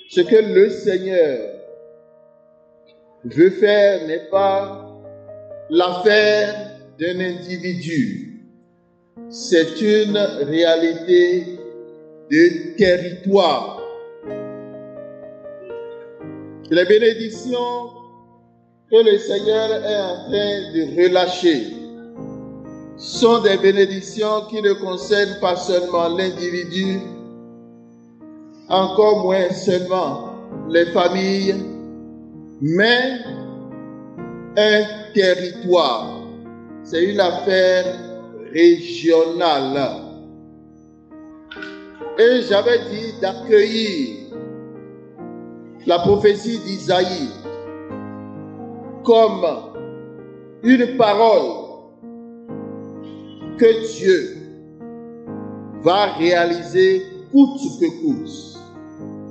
Ce que le Seigneur veut faire n'est pas l'affaire d'un individu. C'est une réalité de territoire. Les bénédictions que le Seigneur est en train de relâcher sont des bénédictions qui ne concernent pas seulement l'individu, encore moins seulement les familles, mais un territoire. C'est une affaire régionale. Et j'avais dit d'accueillir la prophétie d'Isaïe comme une parole que Dieu va réaliser coûte que coûte.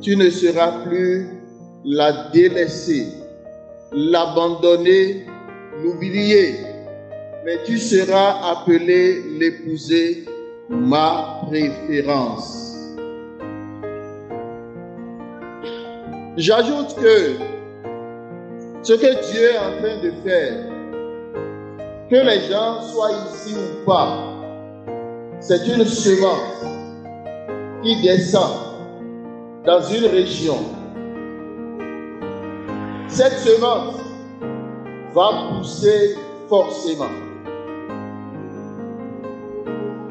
Tu ne seras plus la délaissée, l'abandonner, l'oublier, mais tu seras appelé l'épouser, ma préférence. J'ajoute que ce que Dieu est en train de faire, que les gens soient ici ou pas, c'est une semence qui descend dans une région. Cette semence va pousser forcément,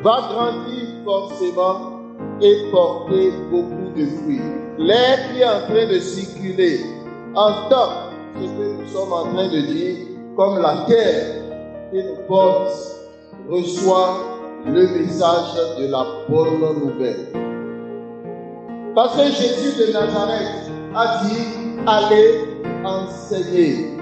va grandir forcément et porter beaucoup de fruits. L'air qui est en train de circuler entend ce que nous sommes en train de dire, comme la terre qui nous porte reçoit le message de la bonne nouvelle. Parce que Jésus de Nazareth a dit, allez enseigner,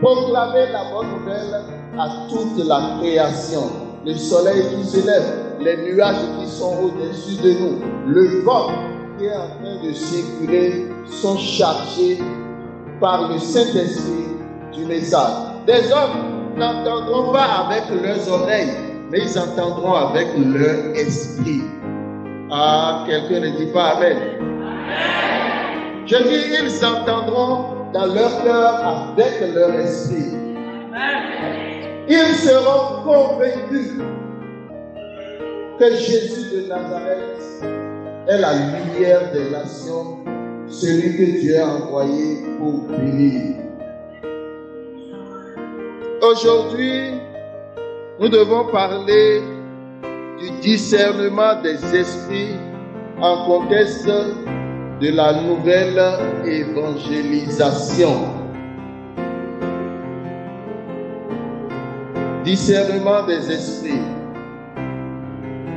proclamer la bonne nouvelle à toute la création. Le soleil qui se lève, les nuages qui sont au-dessus de nous, le vent qui est en train de circuler sont chargés par le Saint-Esprit du message. Des hommes n'entendront pas avec leurs oreilles, mais ils entendront avec leur esprit. Ah, quelqu'un ne dit pas Amen. Amen. Je dis, ils entendront dans leur cœur avec leur esprit. Amen. Ils seront convaincus que Jésus de Nazareth est la lumière des nations, celui que Dieu a envoyé pour bénir. Aujourd'hui, nous devons parler du discernement des esprits en contexte de la nouvelle évangélisation. Discernement des esprits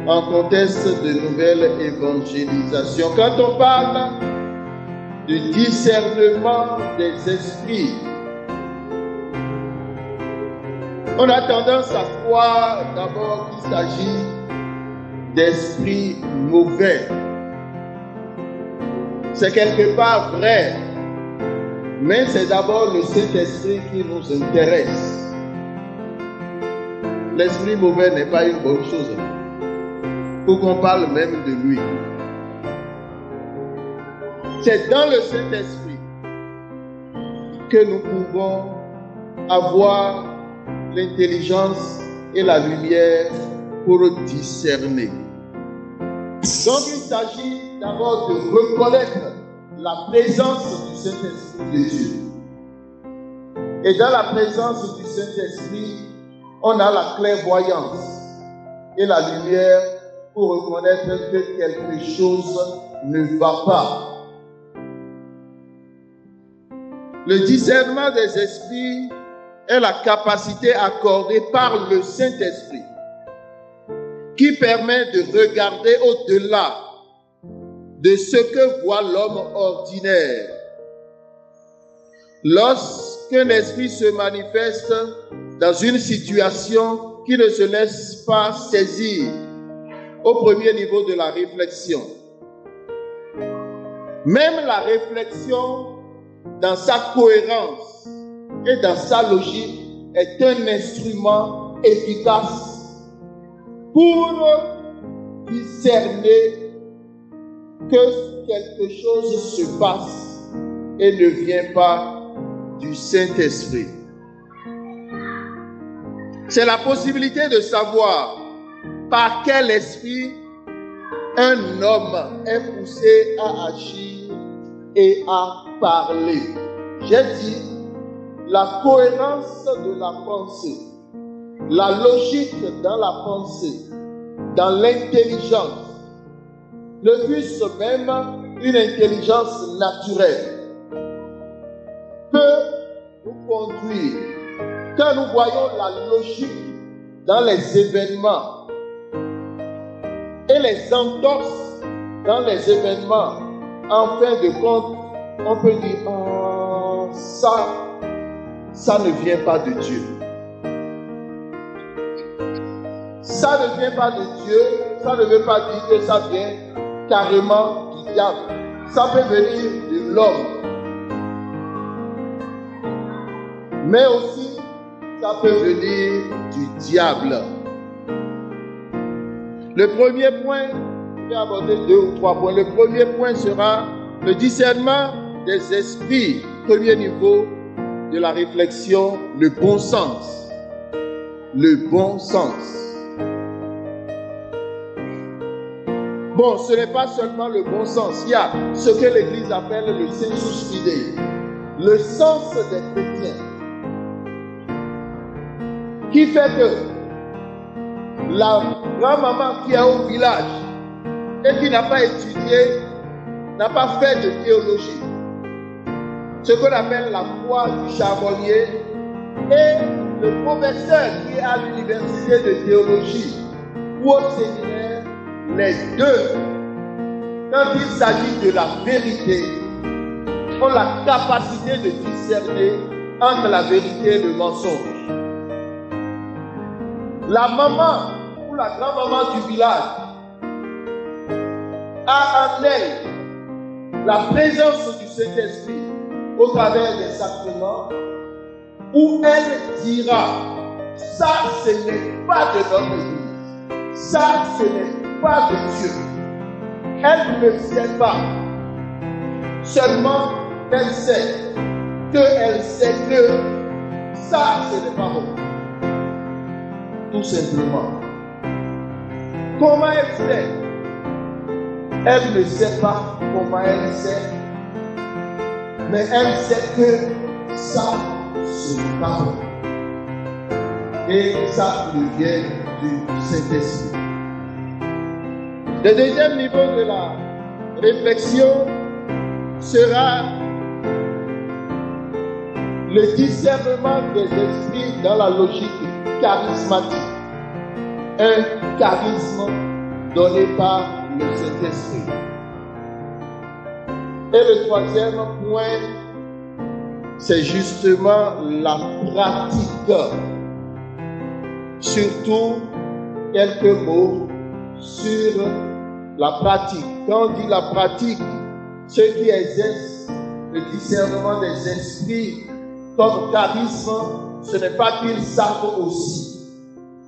en contexte de nouvelle évangélisation. Quand on parle de discernement des esprits, on a tendance à croire d'abord qu'il s'agit d'esprits mauvais. C'est quelque part vrai, mais c'est d'abord le Saint-Esprit qui nous intéresse. L'esprit mauvais n'est pas une bonne chose. Faut qu'on parle même de lui. C'est dans le Saint-Esprit que nous pouvons avoir l'intelligence et la lumière pour discerner. Donc il s'agit d'abord de reconnaître la présence du Saint-Esprit de Dieu. Et dans la présence du Saint-Esprit, on a la clairvoyance et la lumière pour reconnaître que quelque chose ne va pas. Le discernement des esprits est la capacité accordée par le Saint-Esprit qui permet de regarder au-delà de ce que voit l'homme ordinaire. Lorsqu'un esprit se manifeste dans une situation qui ne se laisse pas saisir au premier niveau de la réflexion, même la réflexion dans sa cohérence et dans sa logique est un instrument efficace pour discerner que quelque chose se passe et ne vient pas du Saint-Esprit. C'est la possibilité de savoir par quel esprit un homme est poussé à agir et à parler. J'ai dit la cohérence de la pensée, la logique dans la pensée, dans l'intelligence, ne fût-ce même une intelligence naturelle, peut nous conduire, quand nous voyons la logique dans les événements et les entorses dans les événements, en fin de compte, on peut dire, oh, ça ne vient pas de Dieu. Ça ne vient pas de Dieu, ça ne veut pas dire que ça vient carrément du diable. Ça peut venir de l'homme. Mais aussi, ça peut venir du diable. Le premier point, je vais aborder 2 ou 3 points. Le premier point sera le discernement des esprits. Premier niveau de la réflexion, le bon sens. Le bon sens. Bon, ce n'est pas seulement le bon sens. Il y a ce que l'Église appelle le sensus fidei, le sens des chrétiens, qui fait que la grand-maman qui est au village et qui n'a pas étudié, n'a pas fait de théologie, ce qu'on appelle la foi du charbonnier, et le professeur qui est à l'université de théologie ou au séminaire, les deux, quand il s'agit de la vérité, ont la capacité de discerner entre la vérité et le mensonge. La maman ou la grand-maman du village a en elle la présence du Saint-Esprit au travers des sacrements, où elle dira, ça ce n'est pas de notre Église, ça ce n'est pas de Dieu. Elle ne sait pas. Seulement, elle sait que ça, ce n'est pas bon. Tout simplement. Comment elle sait? Elle ne sait pas comment elle sait. Mais elle sait que ça, ce n'est pas bon. Et ça nous vient du Saint-Esprit. Le deuxième niveau de la réflexion sera le discernement des esprits dans la logique charismatique. Un charisme donné par le Saint-Esprit. Et le troisième point, c'est justement la pratique. Surtout, quelques mots sur la pratique. Quand on dit la pratique, ceux qui exercent le discernement des esprits comme charisme, ce n'est pas qu'ils savent aussi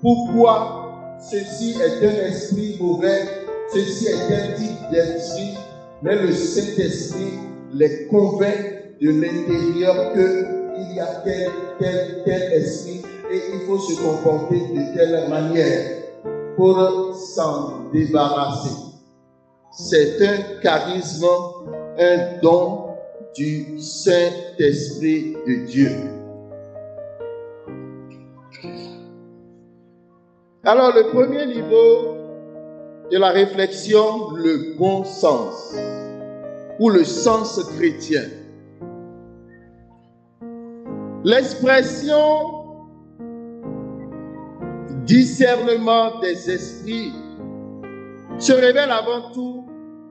pourquoi ceci est un esprit mauvais, ceci est un type d'esprit, mais le Saint-Esprit les convainc de l'intérieur qu'il y a tel esprit et il faut se comporter de telle manière pour s'en débarrasser. C'est un charisme, un don du Saint-Esprit de Dieu. Alors, le premier niveau de la réflexion, le bon sens, ou le sens chrétien. L'expression discernement des esprits se révèle avant tout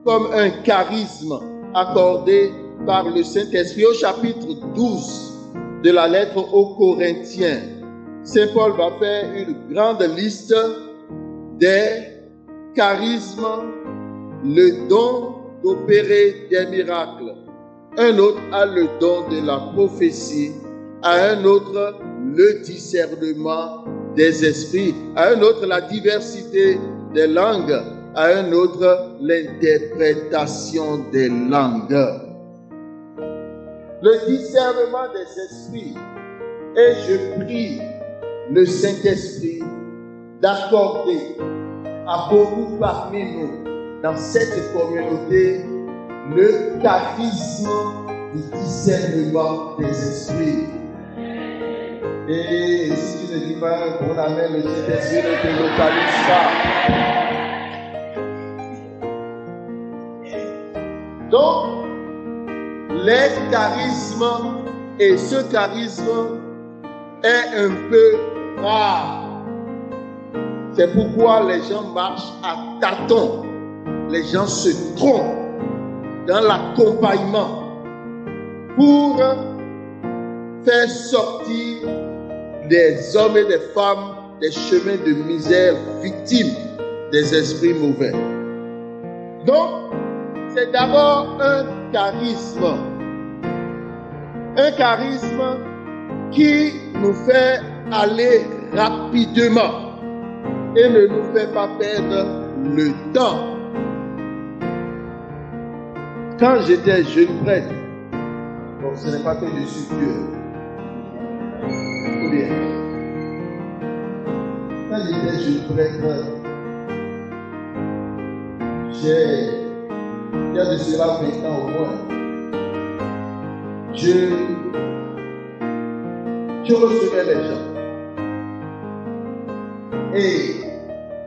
comme un charisme accordé par le Saint-Esprit. Au chapitre 12 de la lettre aux Corinthiens, Saint Paul va faire une grande liste des charismes, le don d'opérer des miracles. Un autre a le don de la prophétie, à un autre le discernement des esprits, à un autre la diversité des langues, à un autre l'interprétation des langues. Le discernement des esprits. Et je prie le Saint-Esprit d'accorder à beaucoup parmi nous, dans cette communauté, le charisme du discernement des esprits. Et si tu ne dis pas un bon amen, le Saint-Esprit ne te localise pas. Donc, les charismes, et ce charisme est un peu rare. C'est pourquoi les gens marchent à tâtons. Les gens se trompent dans l'accompagnement pour faire sortir des hommes et des femmes des chemins de misère, victimes des esprits mauvais. Donc, c'est d'abord un charisme. Un charisme qui nous fait aller rapidement et ne nous fait pas perdre le temps. Quand j'étais jeune prêtre, bon, ce n'est pas que je suis vieux. Ou bien, quand j'étais jeune prêtre, il y a de cela 20 ans au moins, je recevais les gens. Et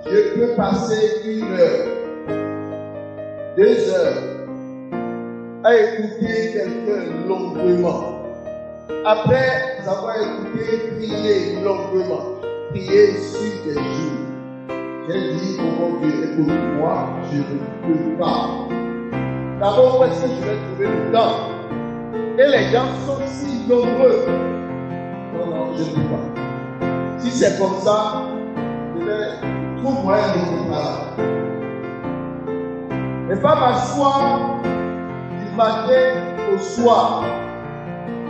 je peux passer 1 heure, 2 heures à écouter quelqu'un longuement. Après avoir écouté, prier longuement, prier sur des jours. J'ai dit, oh mon Dieu, écoute-moi, je ne peux pas. D'abord, où est-ce que je vais trouver le temps? Et les gens sont si nombreux. Non, je ne peux pas. Si c'est comme ça, je vais trouver moyen de me parler. Et pas m'asseoir du matin au soir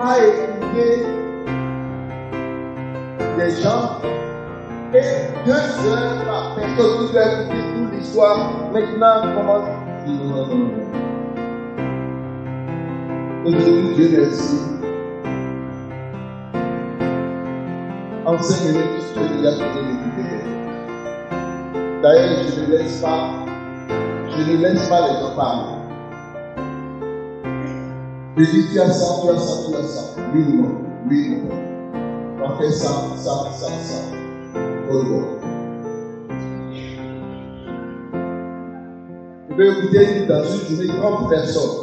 à écouter des gens et 2 heures par personne qui doit écouter toute l'histoire. Maintenant, comment aujourd'hui, Dieu merci. En 5 minutes, je peux déjà donner l'écouter. D'ailleurs, je ne laisse pas les gens parler. Je dis, tu as ça, tu as ça, tu as ça. Oui ou non? Oui ou non? On va faire ça. Oh non. Je vais écouter dans une journée 30 personnes.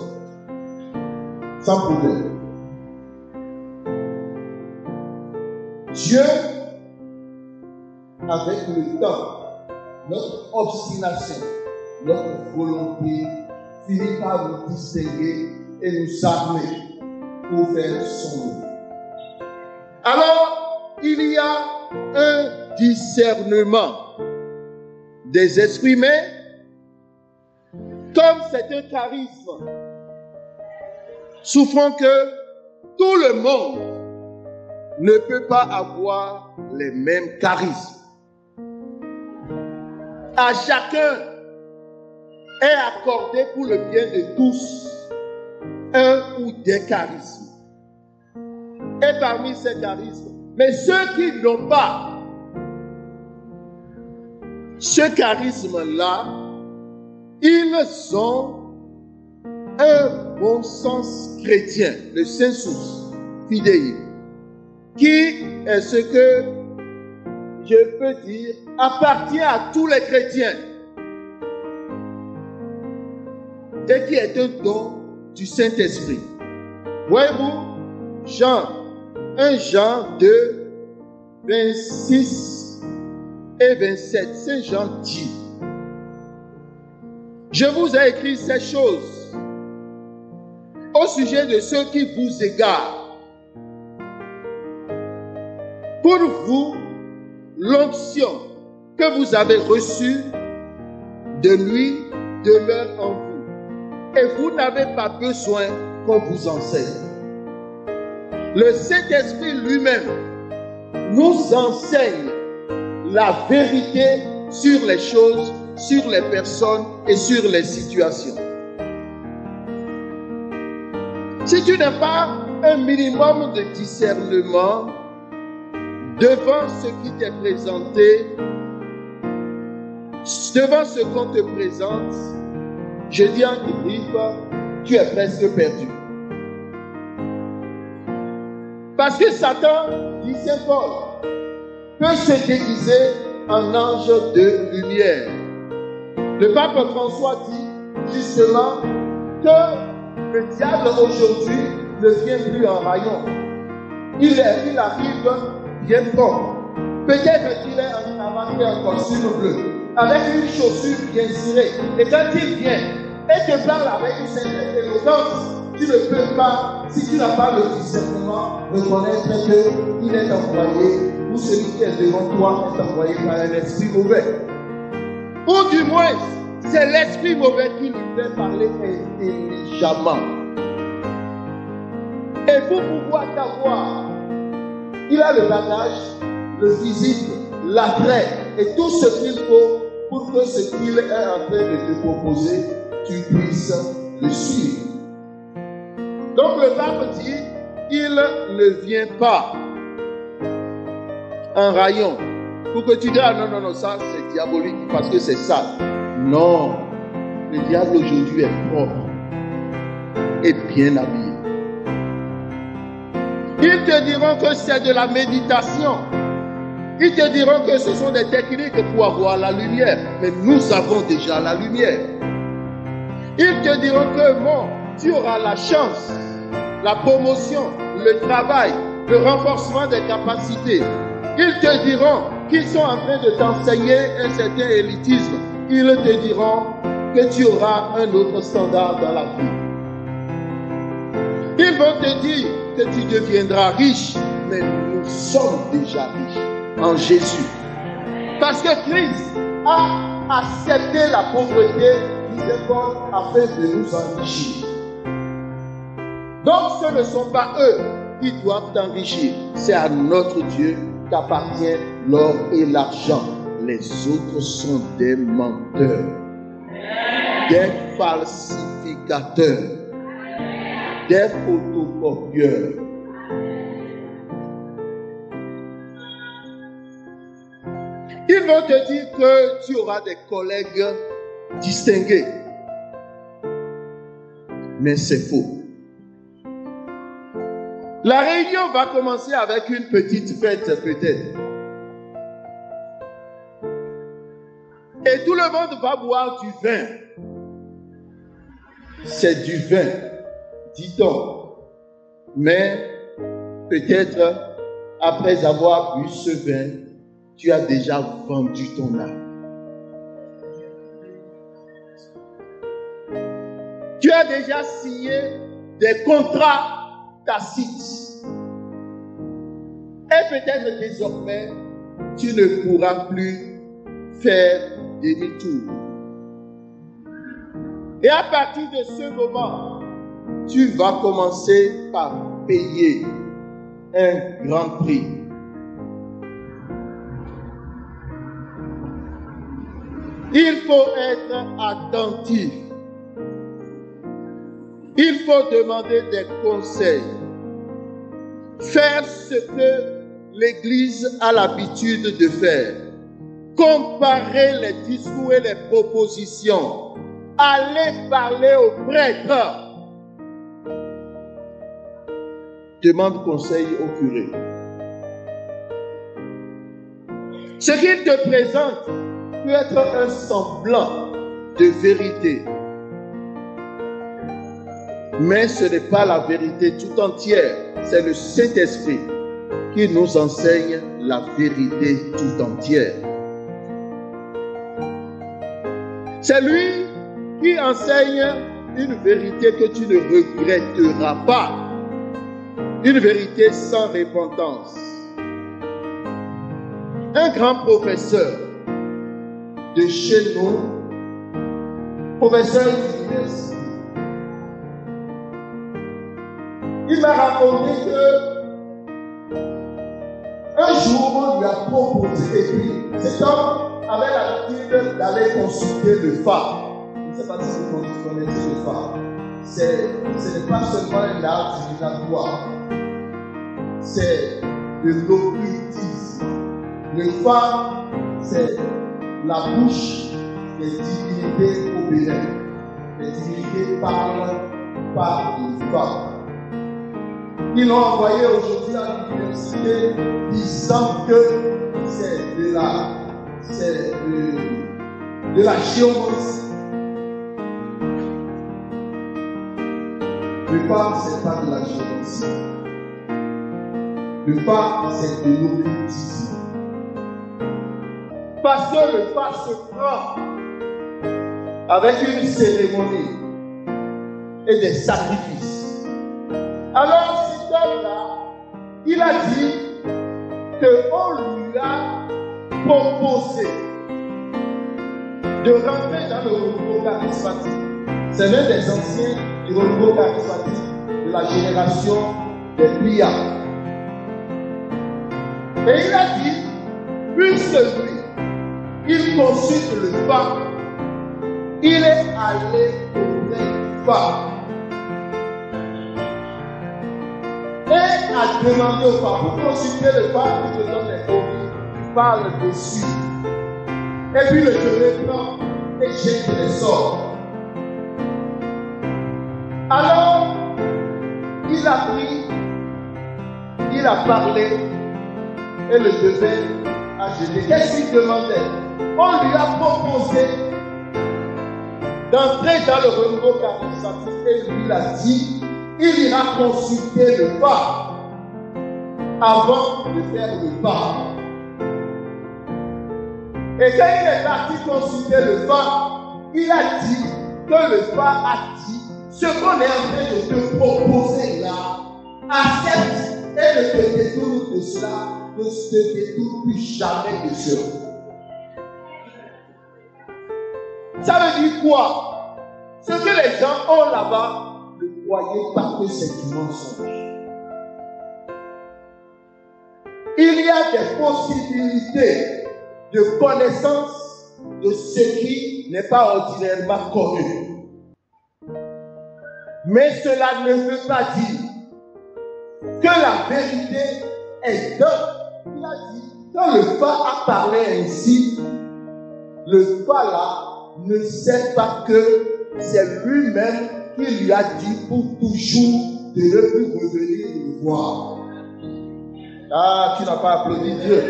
Sans problème. Dieu, avec le temps, notre obstination, notre volonté, finit par nous distinguer et nous armer pour faire son œuvre. Alors, il y a un discernement des esprits, mais comme c'est un charisme, souffrant que tout le monde ne peut pas avoir les mêmes charismes. À chacun est accordé pour le bien de tous un ou des charismes. Et parmi ces charismes, mais ceux qui n'ont pas ce charisme-là, ils ont un bon sens chrétien, le sensus fidei, qui est ce que je peux dire appartient à tous les chrétiens et qui est un don du Saint-Esprit. Voyez-vous, Jean 2, 26 et 27, Saint Jean dit: je vous ai écrit ces choses au sujet de ceux qui vous égarent. Pour vous, l'onction que vous avez reçue de lui demeure en vous. Et vous n'avez pas besoin qu'on vous enseigne. Le Saint-Esprit lui-même nous enseigne la vérité sur les choses sur les personnes et sur les situations. Si tu n'as pas un minimum de discernement devant ce qui t'est présenté, devant ce qu'on te présente, je dis en griffe, tu es presque perdu. Parce que Satan, dit Saint Paul, peut se déguiser en ange de lumière. Le pape François dit justement que le diable aujourd'hui ne vient plus en rayon. Il arrive bien fort. Peut-être qu'il est en cravate et en costume bleu, avec une chaussure bien cirée. Et quand il vient et te parle avec une certaine éloquence, tu ne peux pas, si tu n'as pas le discernement, reconnaître qu'il est envoyé, ou celui qui est devant toi est envoyé par un esprit mauvais. Ou du moins, c'est l'esprit mauvais qui lui fait parler intelligemment. Et pour pouvoir t'avoir, il a le bagage, le physique, l'attrait et tout ce qu'il faut pour que ce qu'il est en train de te proposer, tu puisses le suivre. Donc le pape dit, il ne vient pas en rayon pour que tu dises, ah non, ça c'est diabolique parce que c'est ça. Non, le diable aujourd'hui est propre et bien habillé. Ils te diront que c'est de la méditation. Ils te diront que ce sont des techniques pour avoir la lumière. Mais nous avons déjà la lumière. Ils te diront que bon, tu auras la chance, la promotion, le travail, le renforcement des capacités. Ils te diront qu'ils sont en train de t'enseigner un certain élitisme. Ils te diront que tu auras un autre standard dans la vie. Ils vont te dire que tu deviendras riche, mais nous sommes déjà riches en Jésus. Parce que Christ a accepté la pauvreté, disait Paul, afin de nous enrichir. Donc ce ne sont pas eux qui doivent t'enrichir, c'est à notre Dieu qu'appartient l'or et l'argent. Les autres sont des menteurs, des falsificateurs, des photocopieurs. Ils vont te dire que tu auras des collègues distingués. Mais c'est faux. La réunion va commencer avec une petite fête peut-être. Et tout le monde va boire du vin. C'est du vin, dit-on. Mais peut-être après avoir bu ce vin, tu as déjà vendu ton âme. Tu as déjà signé des contrats tacites. Et peut-être désormais, tu ne pourras plus faire demi-tour. Et à partir de ce moment, tu vas commencer par payer un grand prix. Il faut être attentif. Il faut demander des conseils. Faire ce que l'Église a l'habitude de faire. Comparer les discours et les propositions. Aller parler aux prêtres. Demande conseil au curé. Ce qu'il te présente peut être un semblant de vérité. Mais ce n'est pas la vérité tout entière. C'est le Saint-Esprit qui nous enseigne la vérité tout entière. C'est lui qui enseigne une vérité que tu ne regretteras pas. Une vérité sans repentance. Un grand professeur de chez nous, professeur d'université, il m'a raconté que un jour on lui a proposé, et puis cet homme avait l'habitude d'aller consulter le phare. Je ne sais pas si vous connaissez le phare. Ce n'est pas seulement un art divinatoire, c'est de l'occultisme. Le phare, c'est la bouche des divinités au Bénin. Les divinités parlent par le phare. Ils l'ont envoyé aujourd'hui à l'université disant que c'est de la géomancie. Le phare, ce n'est pas de la géomancie. Le phare, c'est de l'occultisme. Parce que le phare se prend avec une cérémonie et des sacrifices. Alors, cet homme-là, il a dit qu'on lui a proposé de rentrer dans le renouveau charismatique. C'est l'un des anciens du renouveau charismatique de la génération des pillards. Et il a dit, puisque lui, il consulte le phare, il est allé auprès du phare et a demandé au phare, pour consulter le phare, il te donne les oreilles, tu parles dessus. Et puis le te reprend et jette les sorts. Alors, il a pris, il a parlé et le devin a jeté. Qu'est-ce qu'il demandait? On lui a proposé d'entrer dans le renouveau charismatique et lui a dit, il ira consulter le phare avant de faire le phare. Et quand il est parti consulter le phare, il a dit que le phare a dit, ce qu'on est en train de te proposer là, accepte et ne te détourne de cela, ne se détourne plus jamais de cela. Ça veut dire quoi? Ce que les gens ont là-bas, ne croyez pas que c'est du mensonge. Il y a des possibilités de connaissance de ce qui n'est pas ordinairement connu. Mais cela ne veut pas dire que la vérité est dans. Il a dit, quand le phare a parlé ainsi, le phare là ne sait pas que c'est lui-même qui lui a dit pour toujours de ne plus revenir le voir. Ah, tu n'as pas applaudi Dieu.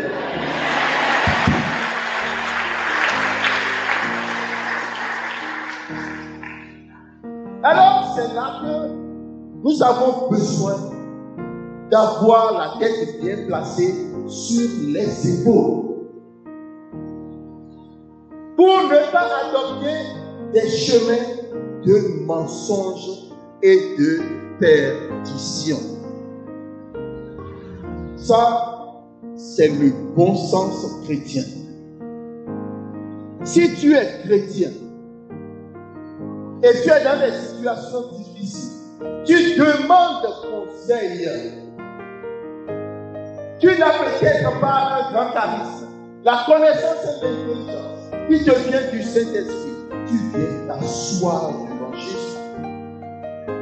Alors, c'est là que nous avons besoin d'avoir la tête bien placée sur les épaules. Pour ne pas adopter des chemins de mensonges et de perdition. Ça, c'est le bon sens chrétien. Si tu es chrétien et tu es dans des situations difficiles, tu demandes conseil. Tu n'as peut-être pas un grand charisme. La connaissance et l'intelligence qui te vient du Saint-Esprit. Tu viens t'asseoir devant Jésus.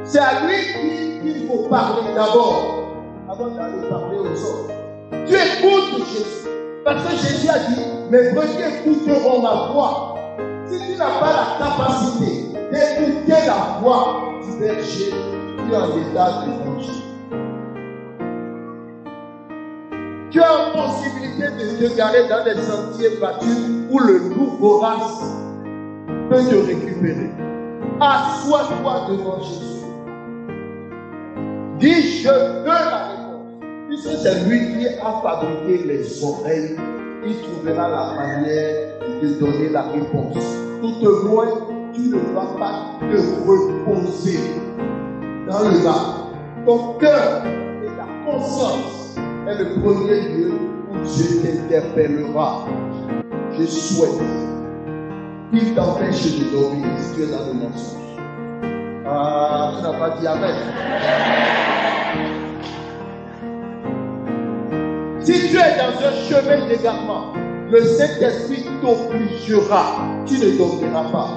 C'est à lui qu'il faut parler d'abord, avant d'aller parler aux autres. Tu écoutes Jésus. Parce que Jésus a dit, mes brebis écouteront ma voix. Si tu n'as pas la capacité d'écouter la voix du berger, tu es en état de danger. Tu as la possibilité de te garer dans des sentiers battus où le loup vorace peut te récupérer. Assois-toi devant Jésus. Dis, je veux la réponse. Puisque c'est lui qui a fabriqué les oreilles, il trouvera la manière de te donner la réponse. Toutefois, tu ne vas pas te reposer dans le bas. Ton cœur et ta conscience est le premier lieu où Dieu t'interpellera. Je souhaite qu'il t'empêche de dormir si tu es dans le mensonge. Ah, tu n'as pas dit amen. Si tu es dans un chemin d'égarement, le Saint-Esprit t'obligera. Tu ne dormiras pas.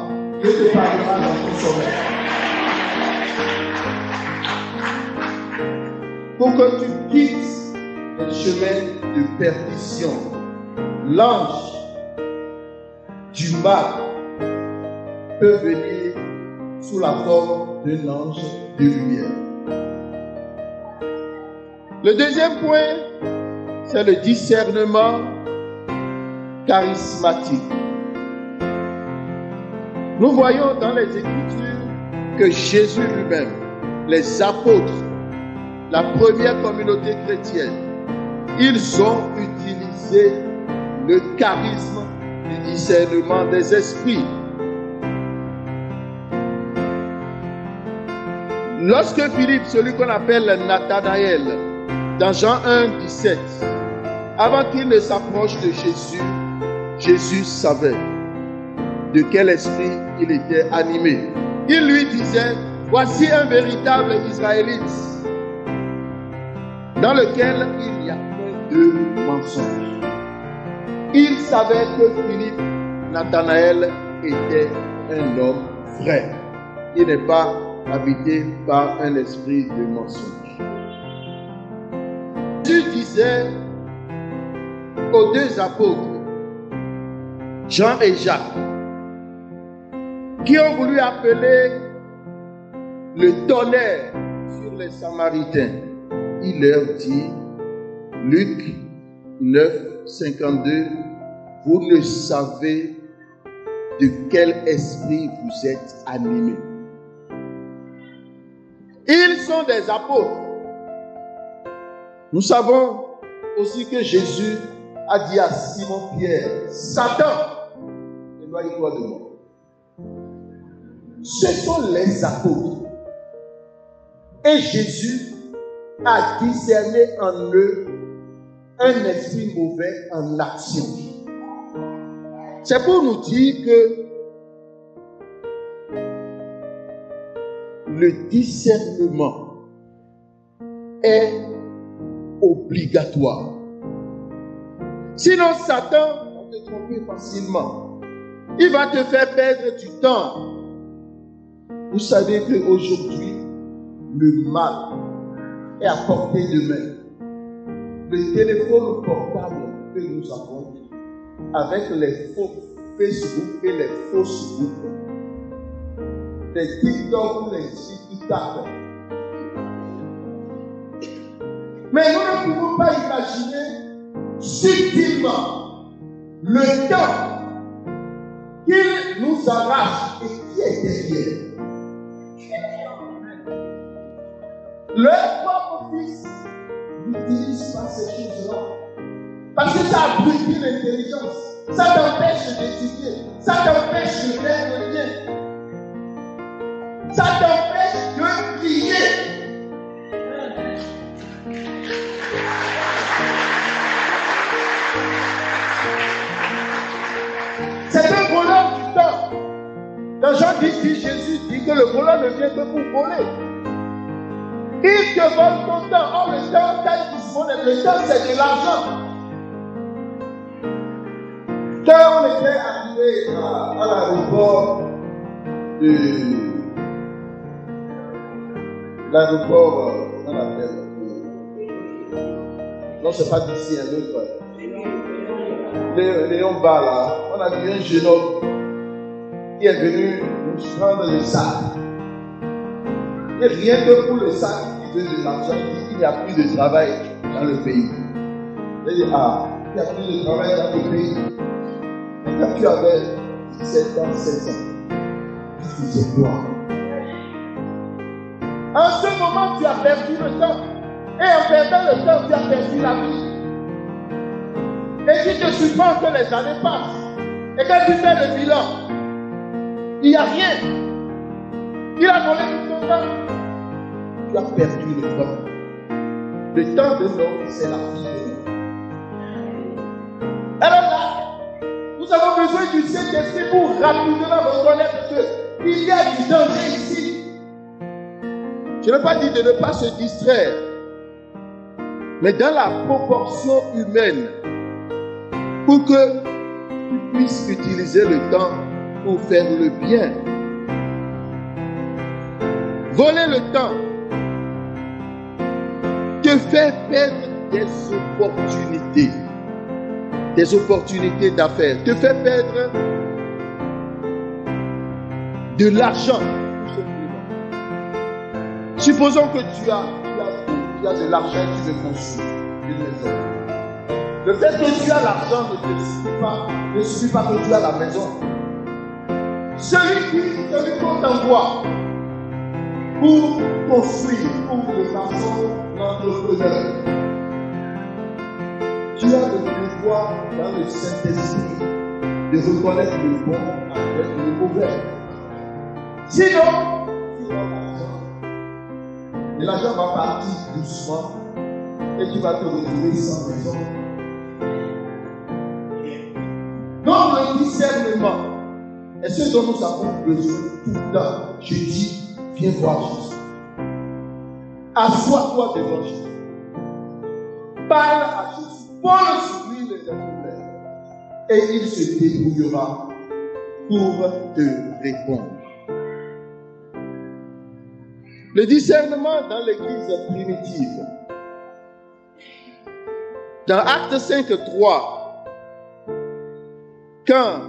Dieu te parlera dans ton sommeil. Pour que tu quittes le chemin de perdition, l'ange du mal peut venir sous la forme d'un ange de lumière. Le deuxième point, c'est le discernement charismatique. Nous voyons dans les Écritures que Jésus lui-même, les apôtres, la première communauté chrétienne, ils ont utilisé le charisme du discernement des esprits. Lorsque Philippe, celui qu'on appelle Nathanaël, dans Jean 1, 17, avant qu'il ne s'approche de Jésus, Jésus savait de quel esprit il était animé. Il lui disait, voici un véritable Israélite, dans lequel il n'y a point de mensonge. Il savait que Philippe, Nathanaël, était un homme vrai. Il n'est pas habité par un esprit de mensonge. Jésus disait aux deux apôtres, Jean et Jacques, qui ont voulu appeler le tonnerre sur les Samaritains, il leur dit, Luc 9, 52, vous ne savez de quel esprit vous êtes animés. Ils sont des apôtres. Nous savons aussi que Jésus a dit à Simon-Pierre, Satan, éloigne-toi de moi. Ce sont les apôtres. Et Jésus a discerné en eux un esprit mauvais en action. C'est pour nous dire que le discernement est obligatoire. Sinon, Satan va te tromper facilement. Il va te faire perdre du temps. Vous savez qu'aujourd'hui, le mal est à portée de main. Le téléphone portable que nous avons, avec les faux Facebook et les fausses groupes, les TikTok ou les TikTok. Mais nous ne pouvons pas imaginer subtilement le temps qu'il nous arrache et qui est derrière. Leur propre fils n'utilise pas ces choses-là. Parce que ça abrutit l'intelligence. Ça t'empêche d'étudier. Ça t'empêche de faire le lien. Ça t'empêche de prier. C'est un voleur du temps. Dans Jean 10, Jésus dit que le voleur ne vient que pour voler. Il te vole ton temps. Or, le temps, le temps, c'est de l'argent. Quand on était arrivé à l'aéroport on appelle. Non, c'est pas d'ici, un autre. Léon Bas, là, on a vu un jeune homme qui est venu nous prendre le sac. Et rien que pour le sac, il veut de l'argent, il dit qu'il n'y a plus de travail dans le pays. Il dit, il n'y a plus de travail dans le pays. Et quand tu avais 17 ans, 16 ans, tu faisais quoi? En ce moment, tu as perdu le temps. Et en perdant le temps, tu as perdu la vie. Et tu te surprends que les années passent. Et quand tu fais le bilan, il n'y a rien. Il a volé tout ton temps. Tu as perdu le temps. Le temps de l'homme, c'est la vie de l'homme. Alors là, nous avons besoin du Saint-Esprit pour rapidement reconnaître qu'il y a du danger ici. Je n'ai pas dit de ne pas se distraire. Mais dans la proportion humaine, pour que tu puisses utiliser le temps pour faire le bien. Voler le temps te fait perdre des opportunités d'affaires, te fait perdre de l'argent, tout simplement. Supposons que tu as de l'argent et tu veux construire une maison. Le fait que tu as l'argent ne suffit pas que tu as la maison. Celui qu'on t'envoie pour construire, pour le maçon, l'entrepreneur, tu as le pouvoir dans le Saint-Esprit de reconnaître le bon avec le mauvais. Sinon l'argent, et l'argent va partir doucement et tu vas te retrouver sans maison. Donc le discernement est ce dont nous avons besoin tout le temps. Je dis, viens voir Jésus. Assois-toi devant Jésus. Parle à Jésus. Pose sur lui les problèmes. Et il se débrouillera pour te répondre. Le discernement dans l'église primitive. Dans Actes 5:3, quand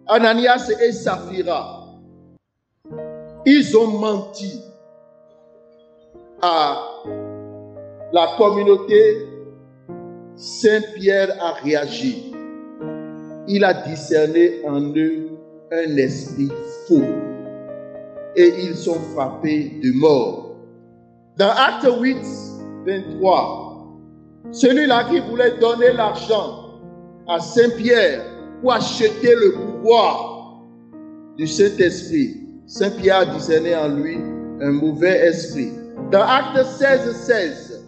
Ananias et Saphira, ils ont menti à la communauté, Saint-Pierre a réagi. Il a discerné en eux un esprit faux. Et ils sont frappés de mort. Dans Acte 8:23, celui-là qui voulait donner l'argent à Saint-Pierre pour acheter le pouvoir du Saint-Esprit, Saint-Pierre a discerné en lui un mauvais esprit. Dans Acte 16:16,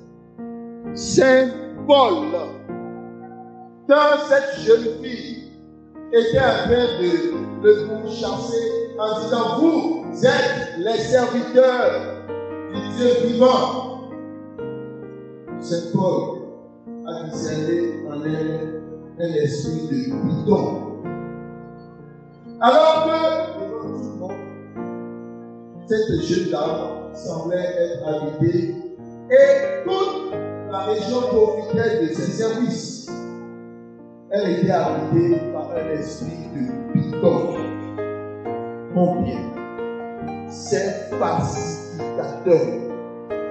Saint Paul, quand cette jeune fille était en train de le pourchasser en disant, vous êtes les serviteurs du Dieu vivant, Saint Paul a discerné en elle un esprit de bidon. Alors que, devant tout le monde, cette jeune dame semblait être habitée et toute la région profitait de ses services. Elle était habitée par un esprit de bidon. Combien ces facilitateurs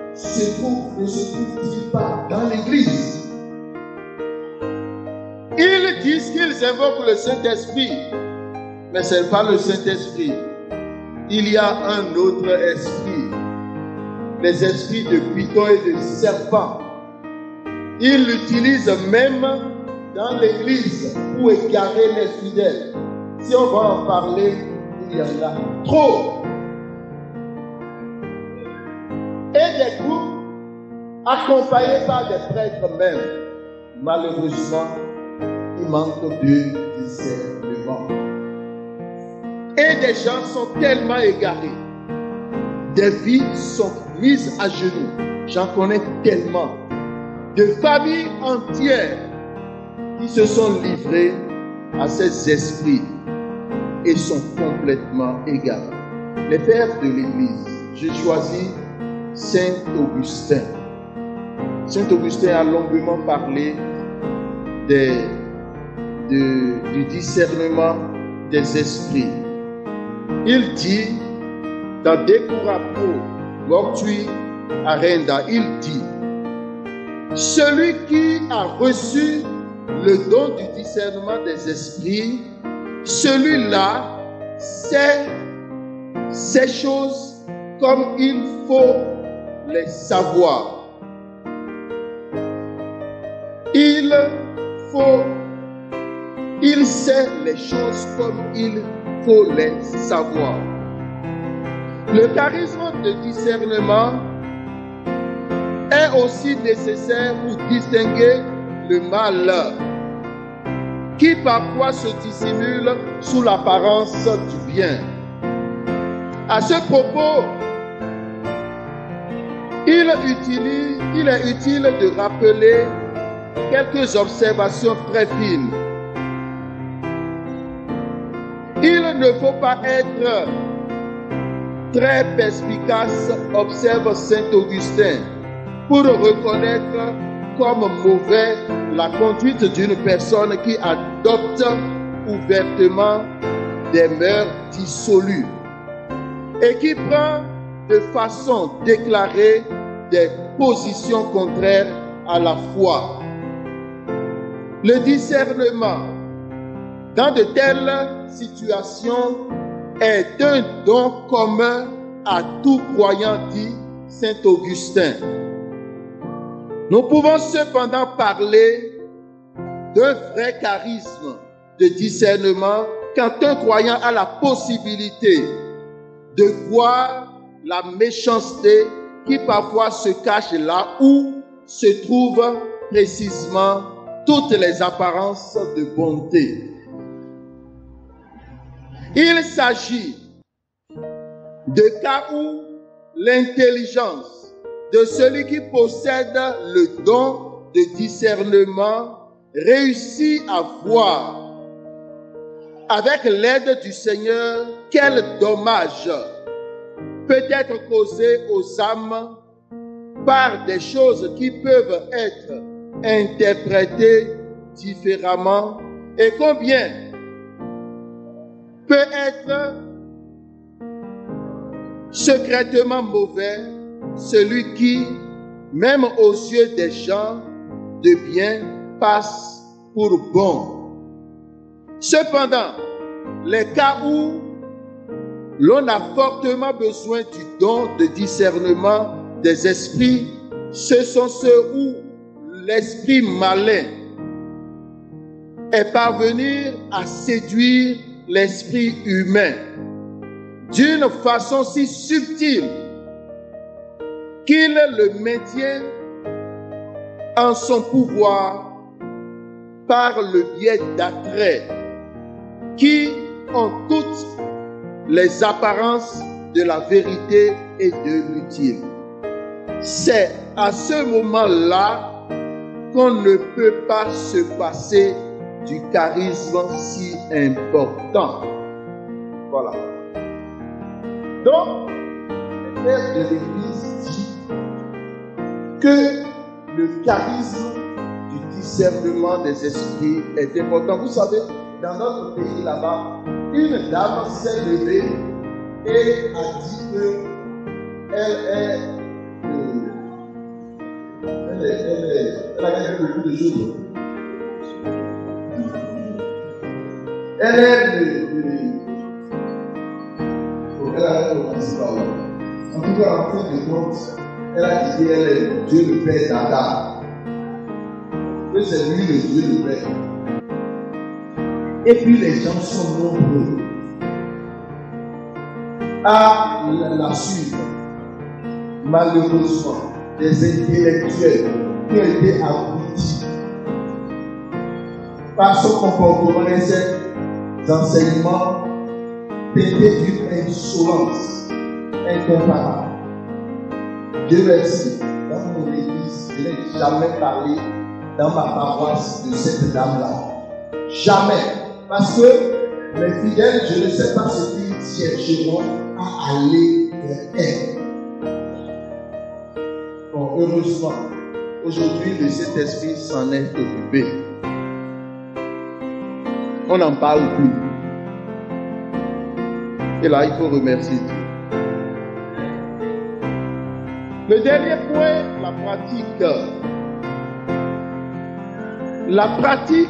ne se trouvent-ils pas dans l'église? Ils disent qu'ils invoquent le Saint-Esprit, mais ce n'est pas le Saint-Esprit. Il y a un autre esprit, les esprits de python et de serpent. Ils l'utilisent même dans l'église pour égarer les fidèles. Si on va en parler, il y en a trop. Et des groupes accompagnés par des prêtres même. Malheureusement, il manque de discernement. Et des gens sont tellement égarés. Des vies sont mises à genoux. J'en connais tellement. De familles entières qui se sont livrées à ces esprits et sont complètement égarés. Les pères de l'Église, j'ai choisi Saint Augustin. Saint Augustin a longuement parlé du discernement des esprits. Il dit, dans De Curato Mortui Arenda, il dit, celui qui a reçu le don du discernement des esprits, celui-là sait ces choses comme il faut les savoir. Il sait les choses comme il faut les savoir. Le charisme de discernement est aussi nécessaire pour distinguer le mal qui parfois se dissimule sous l'apparence du bien. À ce propos, il est utile de rappeler quelques observations très fines. Il ne faut pas être très perspicace, observe Saint Augustin, pour reconnaître comme mauvais la conduite d'une personne qui adopte ouvertement des mœurs dissolues et qui prend de façon déclarée des positions contraires à la foi. Le discernement dans de telles situations est un don commun à tout croyant, dit Saint Augustin. Nous pouvons cependant parler d'un vrai charisme de discernement quand un croyant a la possibilité de voir la méchanceté qui parfois se cache là où se trouvent précisément toutes les apparences de bonté. Il s'agit de cas où l'intelligence de celui qui possède le don de discernement réussit à voir avec l'aide du Seigneur quel dommage peut être causé aux âmes par des choses qui peuvent être interprétées différemment et combien peut être secrètement mauvais celui qui, même aux yeux des gens de bien, passe pour bon. Cependant, les cas où l'on a fortement besoin du don de discernement des esprits, ce sont ceux où l'esprit malin est parvenu à séduire l'esprit humain d'une façon si subtile qu'il le maintient en son pouvoir par le biais d'attraits qui ont toutes les apparences de la vérité et de l'utile. C'est à ce moment-là qu'on ne peut pas se passer du charisme si important. Voilà. Donc, le père de l'Église dit que le charisme du discernement des esprits est important. Vous savez, dans notre pays là-bas, une dame s'est levée et a dit qu'elle a gagné beaucoup de choses. Elle est en tout cas, en fin de compte, elle a dit qu'elle est Dieu le Père d'Adam. Que c'est lui le Dieu le Père. Et puis les gens sont nombreux à la suivre. Malheureusement, des intellectuels qui ont été abrutis par son comportement et ses enseignements pétés d'une insolence incomparable. Dieu merci, dans mon église, je n'ai jamais parlé dans ma paroisse de cette dame-là. Jamais. Parce que les fidèles, je ne sais pas ce qu'ils chercheront à aller vers elle. Bon, heureusement, aujourd'hui, le Saint-Esprit s'en est occupé. On n'en parle plus. Et là, il faut remercier Dieu. Le dernier point, la pratique. La pratique,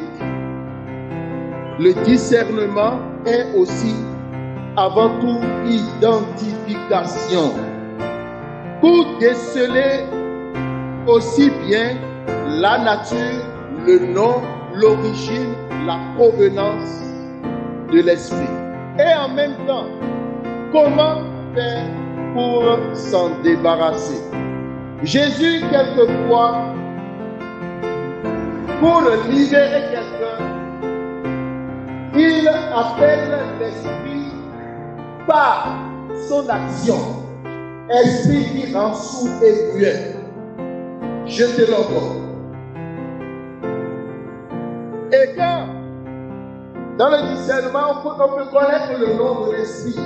le discernement est aussi avant tout identification. Pour déceler aussi bien la nature, le nom, l'origine, la provenance de l'esprit. Et en même temps, comment faire pour s'en débarrasser? Jésus, quelquefois, pour libérer quelqu'un, il appelle l'esprit par son action. Esprit qui rend sourd et muet. Je te l'envoie. Et quand, dans le discernement, on peut connaître le nom de l'esprit.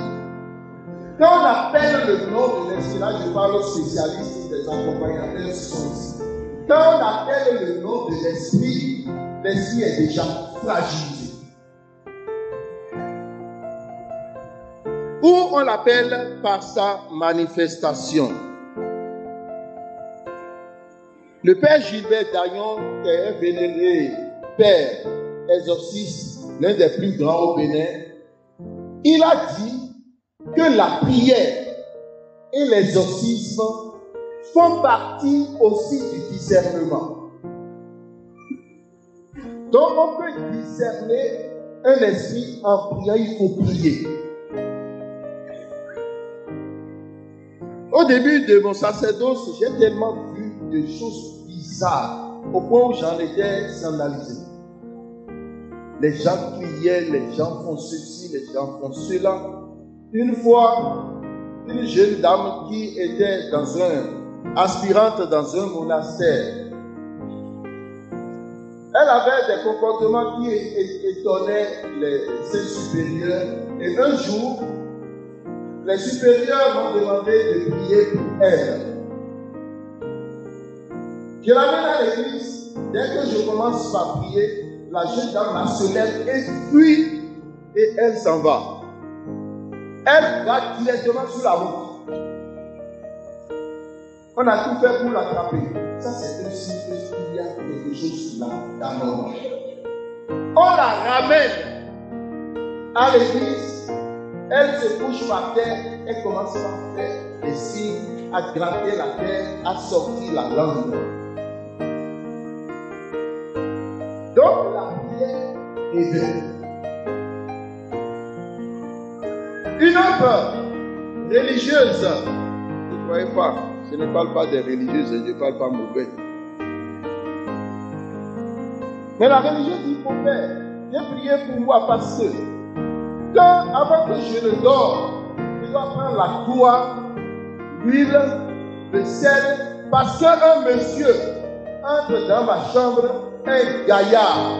Quand on appelle le nom de l'esprit, là je parle aux spécialistes des accompagnateurs qui sont ici. Quand on appelle le nom de l'esprit est déjà fragilisé. Ou on l'appelle par sa manifestation. Le père Gilbert Daillon, qui est un vénéré père exorciste, l'un des plus grands au Bénin, il a dit que la prière et l'exorcisme font partie aussi du discernement. Donc on peut discerner un esprit en priant, il faut prier. Au début de mon sacerdoce, j'ai tellement vu des choses bizarres au point où j'en étais scandalisé. Les gens criaient, les gens font ceci, les gens font cela. Une fois, une jeune dame qui était aspirante dans un monastère, elle avait des comportements qui étonnaient ses supérieurs. Et un jour, les supérieurs m'ont demandé de prier pour elle. Je l'amène à l'église. Dès que je commence par prier, la jeune dame se lève et fuit et elle s'en va. Elle va directement sur la route. On a tout fait pour l'attraper. Ça, c'est un signe qu'il y a quelque chose là, d'anormal. On la ramène à l'église. Elle se couche par terre, elle commence à faire des signes, à gratter la terre, à sortir la langue. Donc la prière est belle. Une autre religieuse, ne croyez pas, je ne parle pas des religieuses, je ne parle pas mauvais. Mais la religieuse dit, mon père, j'ai prié pour moi parce que avant que je ne dors, je dois prendre la toile, l'huile, le sel, parce qu'un monsieur entre dans ma chambre, un gaillard,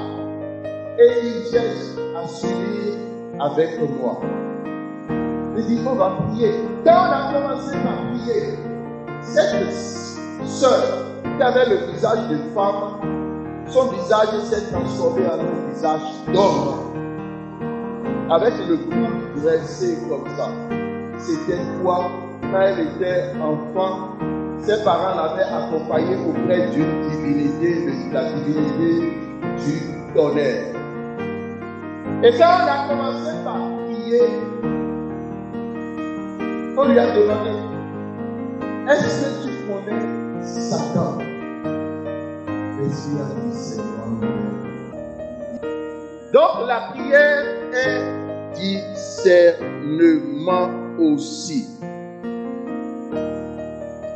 et il cherche à s'unir avec moi. Il dit, on va prier. Quand on a commencé à prier, cette sœur qui avait le visage de femme, son visage s'est transformé en un visage d'homme. Avec le cou dressé comme ça. C'était quoi? Quand elle était enfant, ses parents l'avaient accompagnée auprès d'une divinité, la divinité du tonnerre. Et quand on a commencé par prier, on lui a demandé, est-ce que tu connais Satan? Et il a dit, c'est moi. Donc la prière est discernement aussi.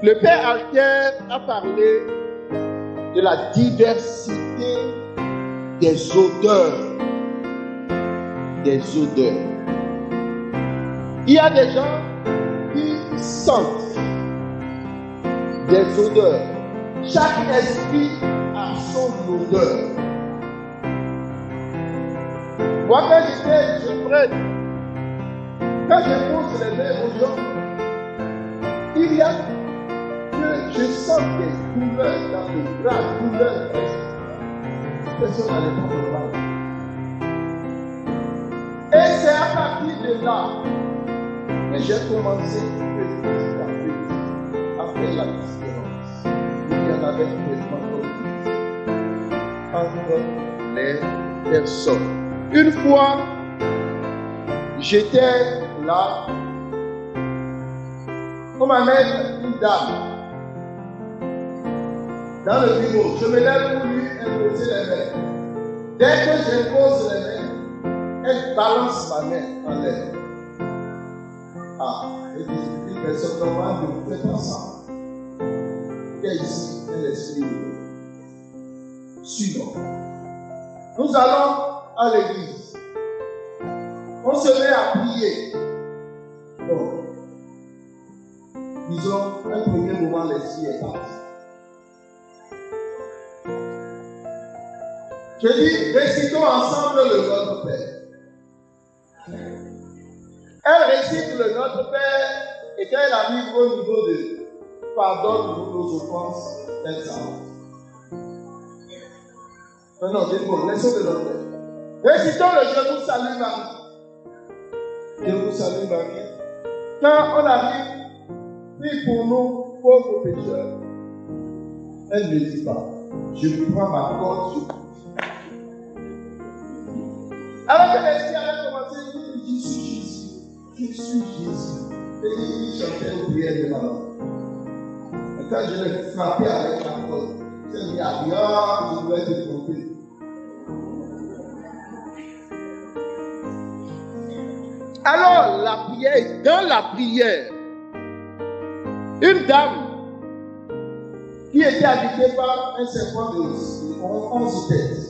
Le Père Alter a parlé de la diversité des odeurs. Des odeurs. Il y a des gens qui sentent des odeurs. Chaque esprit a son odeur. Moi, quand j'étais jeune prêtre, quand je pose les mains aux gens, il y a que je sens des douleurs dans le bras, douleurs. Personne n'allait pas me voir. Et c'est à partir de là que j'ai commencé à faire la différence. Il y en avait tellement entre les personnes. Une fois, j'étais là, on m'amène une dame dans le bureau. Je me lève pour lui imposer les mains. Dès que j'impose les mains, elle balance ma main en l'air. Ah, elle dit, une personne normale ne vous fait pas ça. Il y a ici un esprit. Suivant. Nous allons à l'église. On se met à prier. Bon. Disons, un premier moment, l'esprit est parti. Je dis, récitons ensemble le Notre Père. Elle récite le Notre Père et quand elle arrive au niveau de pardonne-nous nos offenses, elle s'arrête. Non, dites-moi, laissons le Notre Père. Récitons le Je vous salue Marie. Je vous salue Marie. Quand on arrive, prie pour nous, pauvres pécheurs. Elle ne dit pas, je prends ma corde. Alors que l'esprit avait commencé, il dit, je suis Jésus. Je suis Jésus. Et il chantait au prière de ma langue. Et quand je l'ai frappé avec la corde, il dit, ah, je dois être trompé. Alors, la prière, dans la prière, une dame qui était habitée par un serpent de 11 têtes.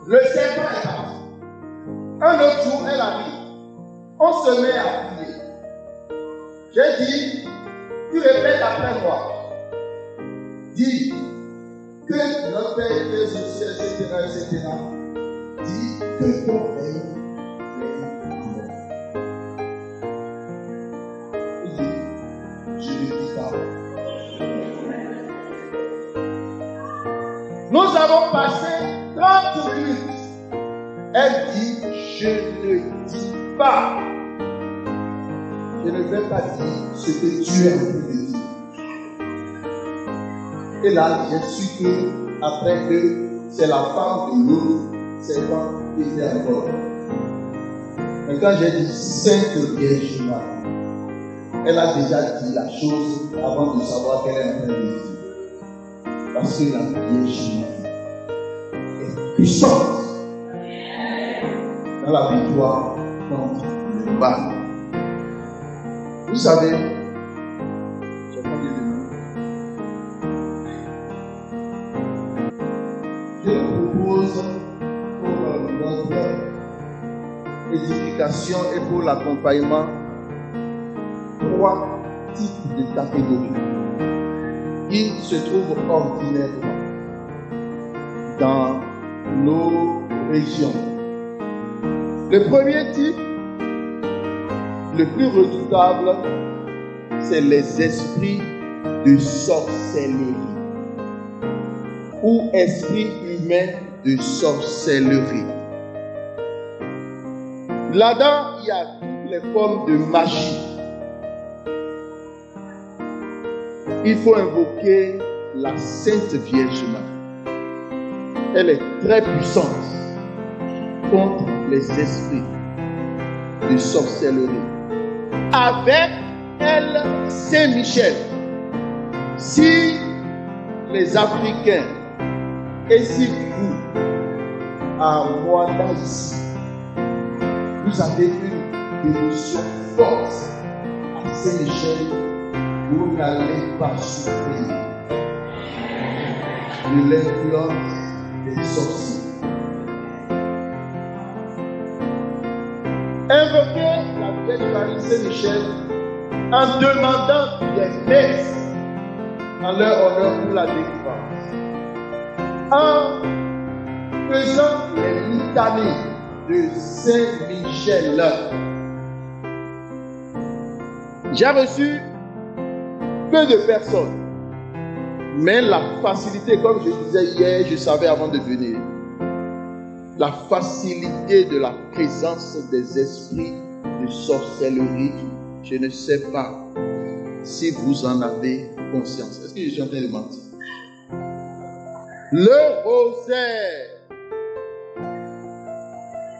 Le serpent est parti. Un autre jour, elle arrive. On se met à prier. J'ai dit, tu répètes après moi. Dis que notre Père est aux cieux, etc. Dis que ton règne est amour. Il dit, je ne dis pas. Nous avons passé 30 minutes. Elle dit, je ne dis pas. Je ne vais pas dire ce que tu es en train de dire. Et là, j'ai su que, après que c'est la femme de l'autre serpent qui était encore. Mais quand j'ai dit Sainte Vierge Marie, elle a déjà dit la chose avant de savoir qu'elle est en train de dire. Parce que la Vierge Marie est puissante dans la victoire contre le mal. Vous savez, je vous propose pour notre édification et pour l'accompagnement 3 types de catégories qui se trouvent ordinairement dans nos régions. Le premier type, le plus redoutable, c'est les esprits de sorcellerie ou esprits humains de sorcellerie. Là-dedans, il y a toutes les formes de magie. Il faut invoquer la Sainte Vierge Marie. Elle est très puissante contre les esprits de sorcellerie. Avec elle, Saint-Michel. Si les Africains et si vous, à Rwanda ici, vous avez une dévotion forte à Saint-Michel, vous n'allez pas souffrir de l'influence des sorciers. Invoquez la Vierge Marie Saint-Michel en demandant des messes en leur honneur pour la délivrance. En faisant les litanies de Saint-Michel. J'ai reçu peu de personnes, mais la facilité, comme je disais hier, je savais avant de venir, la facilité de la présence des esprits de sorcellerie, je ne sais pas si vous en avez conscience. Est-ce que je suis en train de mentir? Le rosaire,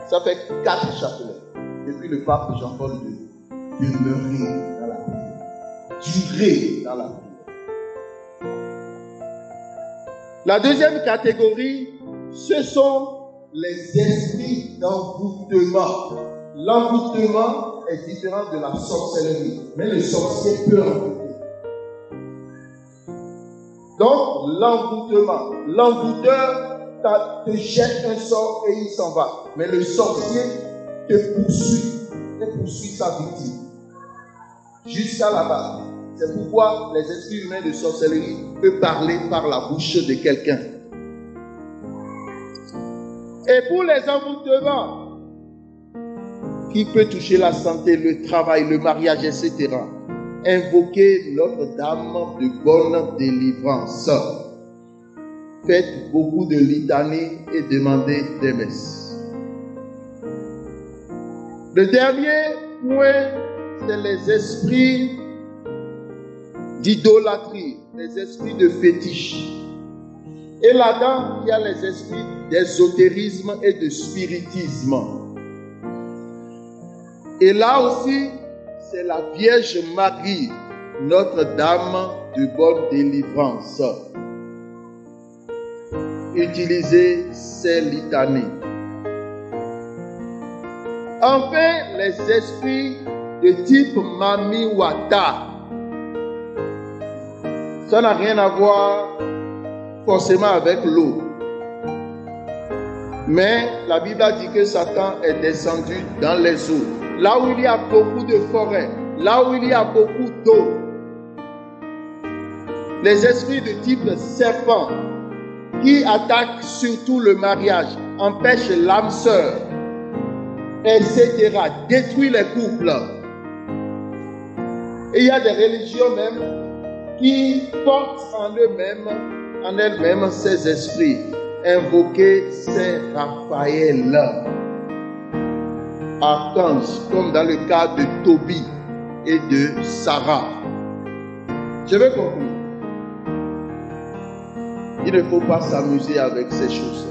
ça fait 4 chapelets depuis le pape Jean-Paul II. Demeurer dans la prière, durer dans la prière. La deuxième catégorie, ce sont les esprits d'envoûtement. L'envoûtement est différent de la sorcellerie, mais le sorcier peut envoûter. Donc, l'envoûtement. L'envoûteur te jette un sort et il s'en va. Mais le sorcier te poursuit et poursuit sa victime jusqu'à là-bas. C'est pourquoi les esprits humains de sorcellerie peuvent parler par la bouche de quelqu'un Et pour les envoûtements qui peut toucher la santé, le travail, le mariage, etc., invoquez Notre-Dame de bonne délivrance. Faites beaucoup de litanies et demandez des messes. Le dernier point, c'est les esprits d'idolâtrie, les esprits de fétiche. Et là-dedans, il y a les esprits d'ésotérisme et de spiritisme. Et là aussi, c'est la Vierge Marie, Notre-Dame de bonne délivrance. Utilisez ces litanies. Enfin, les esprits de type Mami Wata. Ça n'a rien à voir forcément avec l'eau. Mais la Bible a dit que Satan est descendu dans les eaux. Là où il y a beaucoup de forêts, là où il y a beaucoup d'eau. Les esprits de type serpent qui attaquent surtout le mariage, empêchent l'âme sœur, etc., détruisent les couples. Et il y a des religions même qui portent en elles-mêmes ces esprits. Invoquez Saint Raphaël, archange, comme dans le cas de Tobie et de Sarah. Je vais conclure. Il ne faut pas s'amuser avec ces choses.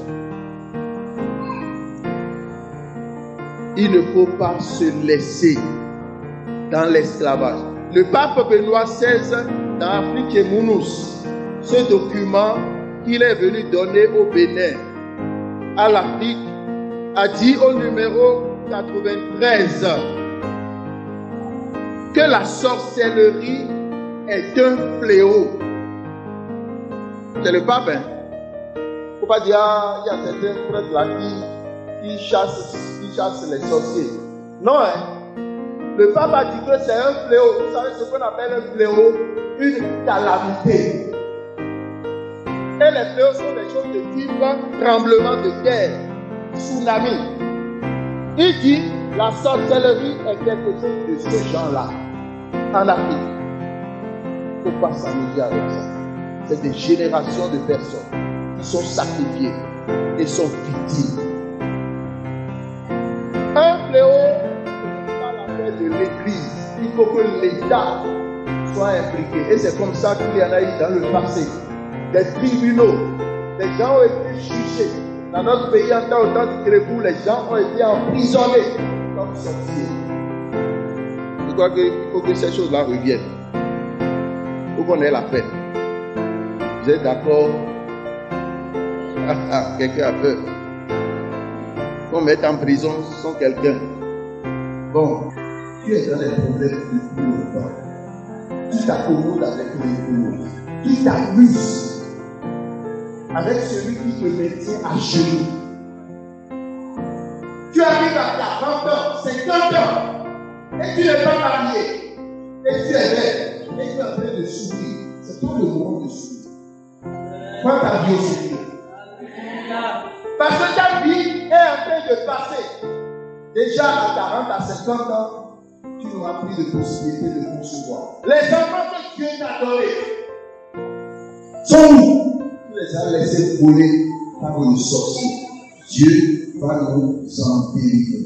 Il ne faut pas se laisser dans l'esclavage. Le pape Benoît XVI, dans Afrique et Mounous, ce document qu'il est venu donner au Bénin, à l'Afrique, a dit au numéro 93 que la sorcellerie est un fléau. C'est le pape, hein? Il ne faut pas dire, il y a certains prêtres là qui chassent les sorciers. Non, hein? Le pape a dit que c'est un fléau. Vous savez ce qu'on appelle un fléau? Une calamité. Et les fléaux sont des choses de type tremblement de terre, tsunami. Il dit la sorcellerie est quelque chose de ce genre-là en Afrique. Il ne faut pas s'amuser avec ça. C'est des générations de personnes qui sont sacrifiées et sont victimes. Un fléau, c'est pas l'affaire de l'Église. Il faut que l'État soit impliqué. Et c'est comme ça qu'il y en a eu dans le passé. Des tribunaux, les gens ont été jugés. Dans notre pays, en temps de Crébourg, les gens ont été emprisonnés comme sorciers. Je crois qu'il faut que ces choses-là reviennent. Il faut qu'on ait la paix. Vous êtes d'accord? Quelqu'un a peur. Qu'on mette en prison sans quelqu'un. Bon, tu es dans les problèmes depuis longtemps. Tu t'accommodes avec l'économie. Tu t'amuses avec celui qui te maintient à genoux. Tu arrives à 40 ans, 50 ans, et tu n'es pas marié, et tu es belle, et tu es en train de sourire. C'est toi le moment de sourire. Prends ta vie au Seigneur. Parce que ta vie est en train de passer. Déjà à 40, à 50 ans, tu n'auras plus de possibilité de concevoir. Les enfants que Dieu t'a donnés sont où? Tu les as laissés voler par une sorcière. Dieu va nous en délivrer.